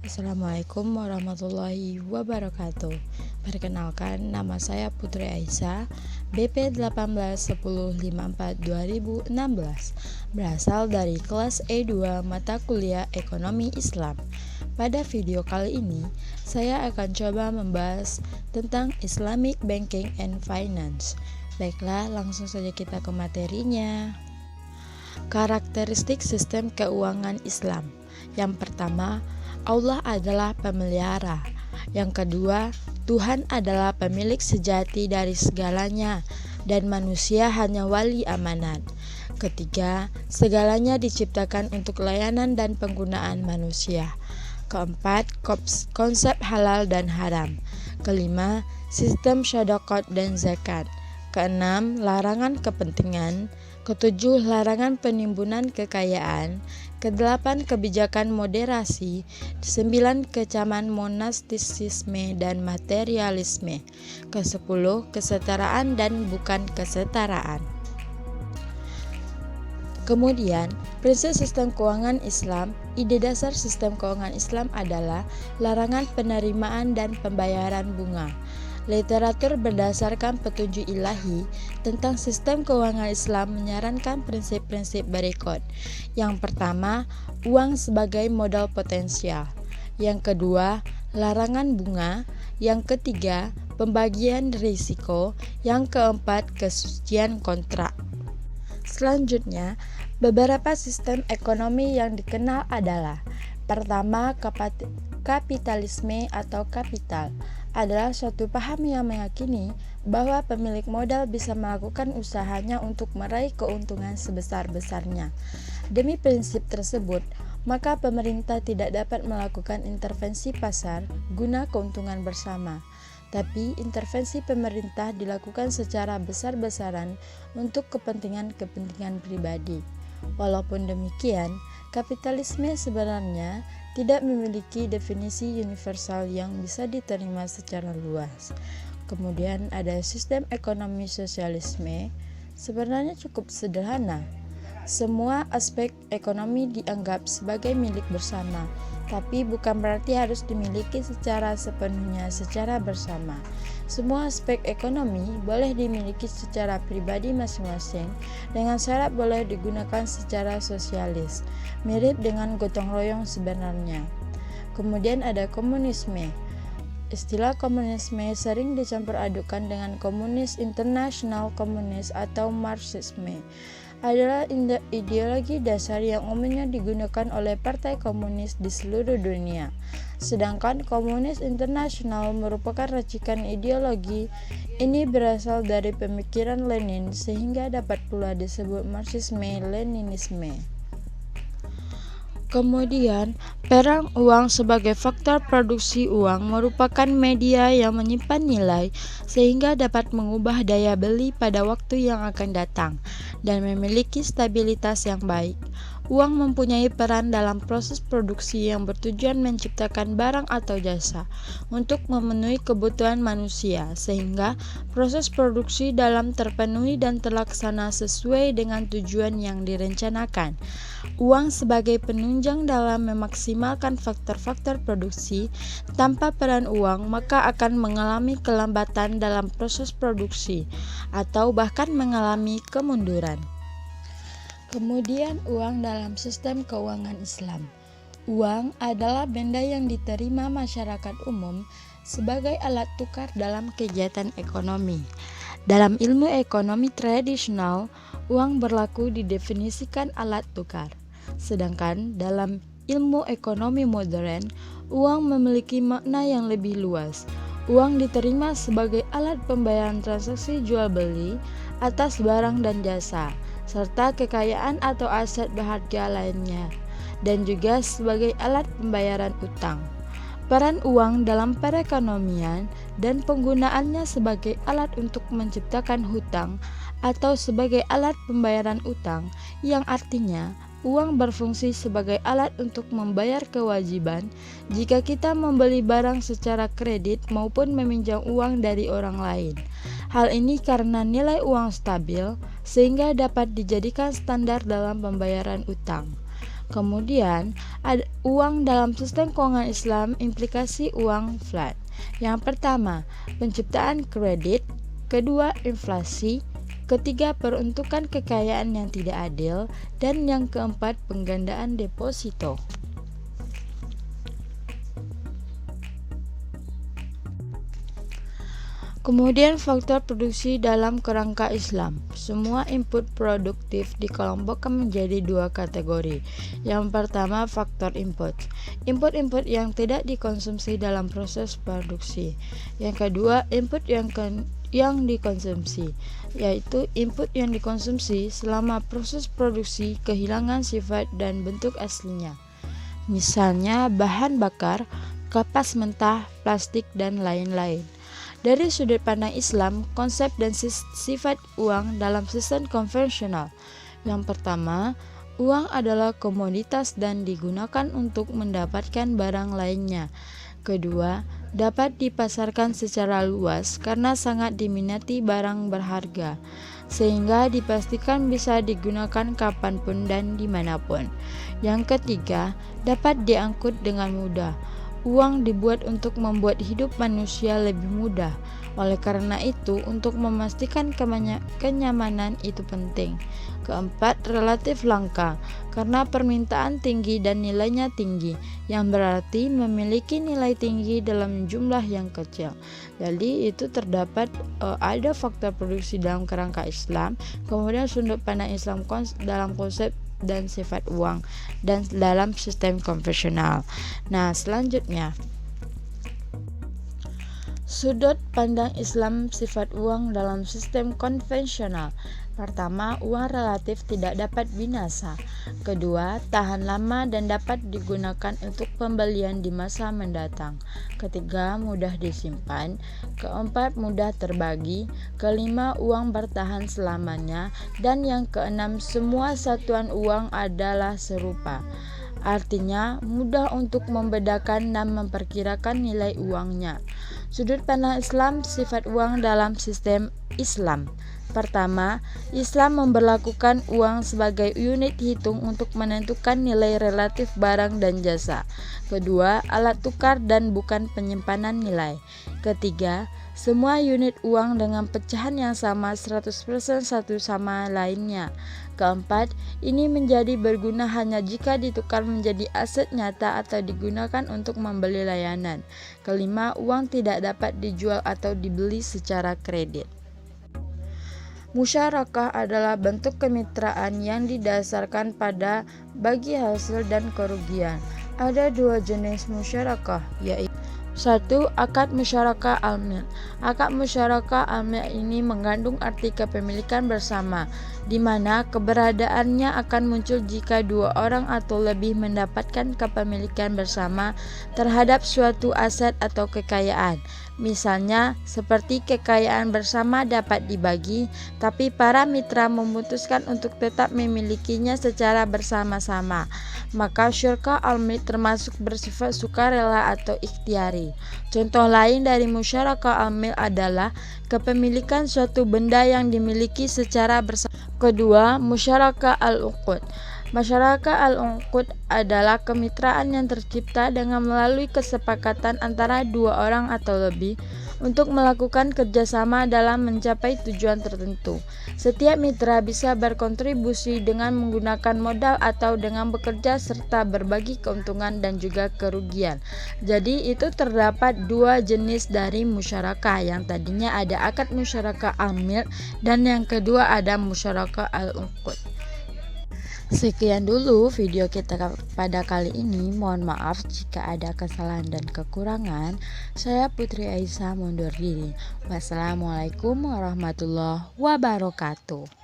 Assalamualaikum warahmatullahi wabarakatuh. Perkenalkan, nama saya Putri Aisyah, BP 181054-2016, berasal dari kelas E2 mata kuliah Ekonomi Islam. Pada video kali ini, saya akan coba membahas tentang Islamic Banking and Finance. Baiklah, langsung saja kita ke materinya. Karakteristik sistem keuangan Islam. Yang pertama, Allah adalah pemelihara. Yang kedua, Tuhan adalah pemilik sejati dari segalanya dan manusia hanya wali amanat. Ketiga, segalanya diciptakan untuk layanan dan penggunaan manusia. Keempat, konsep halal dan haram. Kelima, sistem syadaqat dan zakat. Keenam, larangan kepentingan. Ketujuh, larangan penimbunan kekayaan. Kedelapan, kebijakan moderasi. 9, kecaman monastisisme dan materialisme. Ke-10, kesetaraan dan bukan kesetaraan. Kemudian, prinsip sistem keuangan Islam. Ide dasar sistem keuangan Islam adalah larangan penerimaan dan pembayaran bunga. Literatur berdasarkan petunjuk ilahi tentang sistem keuangan Islam menyarankan prinsip-prinsip berikut. Yang pertama, uang sebagai modal potensial. Yang kedua, larangan bunga. Yang ketiga, pembagian risiko. Yang keempat, kesucian kontrak. Selanjutnya, beberapa sistem ekonomi yang dikenal adalah: pertama, kapitalisme atau kapital adalah suatu paham yang meyakini bahwa pemilik modal bisa melakukan usahanya untuk meraih keuntungan sebesar-besarnya. Demi prinsip tersebut, maka pemerintah tidak dapat melakukan intervensi pasar guna keuntungan bersama. Tapi intervensi pemerintah dilakukan secara besar-besaran untuk kepentingan-kepentingan pribadi. Walaupun demikian, kapitalisme sebenarnya tidak memiliki definisi universal yang bisa diterima secara luas. Kemudian ada sistem ekonomi sosialisme, sebenarnya cukup sederhana. Semua aspek ekonomi dianggap sebagai milik bersama, tapi bukan berarti harus dimiliki secara sepenuhnya secara bersama. Semua aspek ekonomi boleh dimiliki secara pribadi masing-masing, dengan syarat boleh digunakan secara sosialis, mirip dengan gotong royong sebenarnya. Kemudian ada komunisme. Istilah komunisme sering dicampur adukan dengan komunis internasional, komunis atau marxisme. Adalah ideologi dasar yang umumnya digunakan oleh partai komunis di seluruh dunia. Sedangkan komunis internasional merupakan racikan ideologi ini berasal dari pemikiran Lenin sehingga dapat pula disebut Marxisme-Leninisme. Kemudian, peran uang sebagai faktor produksi uang merupakan media yang menyimpan nilai sehingga dapat mengubah daya beli pada waktu yang akan datang dan memiliki stabilitas yang baik. Uang mempunyai peran dalam proses produksi yang bertujuan menciptakan barang atau jasa untuk memenuhi kebutuhan manusia, sehingga proses produksi dalam terpenuhi dan terlaksana sesuai dengan tujuan yang direncanakan. Uang sebagai penunjang dalam memaksimalkan faktor-faktor produksi. Tanpa peran uang, maka akan mengalami kelambatan dalam proses produksi atau bahkan mengalami kemunduran. Kemudian uang dalam sistem keuangan Islam. Uang adalah benda yang diterima masyarakat umum sebagai alat tukar dalam kegiatan ekonomi. Dalam ilmu ekonomi tradisional, uang berlaku didefinisikan alat tukar. Sedangkan dalam ilmu ekonomi modern, uang memiliki makna yang lebih luas. Uang diterima sebagai alat pembayaran transaksi jual beli atas barang dan jasa, serta kekayaan atau aset berharga lainnya, dan juga sebagai alat pembayaran utang. Peran uang dalam perekonomian dan penggunaannya sebagai alat untuk menciptakan hutang atau sebagai alat pembayaran utang, yang artinya uang berfungsi sebagai alat untuk membayar kewajiban jika kita membeli barang secara kredit maupun meminjam uang dari orang lain. Hal ini karena nilai uang stabil sehingga dapat dijadikan standar dalam pembayaran utang. Kemudian, ada uang dalam sistem keuangan Islam, implikasi uang flat. Yang pertama, penciptaan kredit. Kedua, inflasi. Ketiga, peruntukan kekayaan yang tidak adil. Dan yang keempat, penggandaan deposito. Kemudian faktor produksi dalam kerangka Islam. Semua input produktif dikelompokkan menjadi dua kategori. Yang pertama, faktor input. Input-input yang tidak dikonsumsi dalam proses produksi. Yang kedua, input yang dikonsumsi, yaitu input yang dikonsumsi selama proses produksi kehilangan sifat dan bentuk aslinya. Misalnya bahan bakar, kapas mentah, plastik, dan lain-lain. Dari sudut pandang Islam, konsep dan sifat uang dalam sistem konvensional. Yang pertama, uang adalah komoditas dan digunakan untuk mendapatkan barang lainnya. Kedua, dapat dipasarkan secara luas karena sangat diminati barang berharga, sehingga dipastikan bisa digunakan kapanpun dan dimanapun. Yang ketiga, dapat diangkut dengan mudah. Uang dibuat untuk membuat hidup manusia lebih mudah. Oleh karena itu, untuk memastikan kenyamanan itu penting. Keempat, relatif langka, karena permintaan tinggi dan nilainya tinggi, yang berarti memiliki nilai tinggi dalam jumlah yang kecil. Jadi itu terdapat ada faktor produksi dalam kerangka Islam, kemudian sudut pandang Islam dalam konsep dan sifat uang dan dalam sistem konvensional. Nah, selanjutnya sudut pandang Islam sifat uang dalam sistem konvensional. Pertama, uang relatif tidak dapat binasa. Kedua, tahan lama dan dapat digunakan untuk pembelian di masa mendatang. Ketiga, mudah disimpan. Keempat, mudah terbagi. Kelima, uang bertahan selamanya. Dan yang keenam, semua satuan uang adalah serupa. Artinya, mudah untuk membedakan dan memperkirakan nilai uangnya. Sudut pandang Islam sifat uang dalam sistem Islam. Pertama, Islam memberlakukan uang sebagai unit hitung untuk menentukan nilai relatif barang dan jasa. Kedua, alat tukar dan bukan penyimpanan nilai. Ketiga, semua unit uang dengan pecahan yang sama 100% satu sama lainnya. Keempat, ini menjadi berguna hanya jika ditukar menjadi aset nyata atau digunakan untuk membeli layanan. Kelima, uang tidak dapat dijual atau dibeli secara kredit. Musyarakah adalah bentuk kemitraan yang didasarkan pada bagi hasil dan kerugian. Ada dua jenis musyarakah, yaitu 1. Akad musyarakah al-mil. Akad musyarakah al-mil ini mengandung arti kepemilikan bersama, di mana keberadaannya akan muncul jika dua orang atau lebih mendapatkan kepemilikan bersama terhadap suatu aset atau kekayaan. Misalnya, seperti kekayaan bersama dapat dibagi, tapi para mitra memutuskan untuk tetap memilikinya secara bersama-sama. Maka syurka al-mil termasuk bersifat sukarela atau ikhtiari. Contoh lain dari musyarakah al-mil adalah kepemilikan suatu benda yang dimiliki secara bersama. Kedua, musyarakah al-uqud. Musyarakah al-uqud adalah kemitraan yang tercipta dengan melalui kesepakatan antara dua orang atau lebih untuk melakukan kerjasama dalam mencapai tujuan tertentu. Setiap mitra bisa berkontribusi dengan menggunakan modal atau dengan bekerja serta berbagi keuntungan dan juga kerugian. Jadi itu terdapat dua jenis dari musyarakah. Yang tadinya ada akad musyarakah al-mil dan yang kedua ada musyarakah al-uqud. Sekian dulu video kita pada kali ini. Mohon maaf jika ada kesalahan dan kekurangan. Saya Putri Aisyah mundur diri. Wassalamualaikum warahmatullahi wabarakatuh.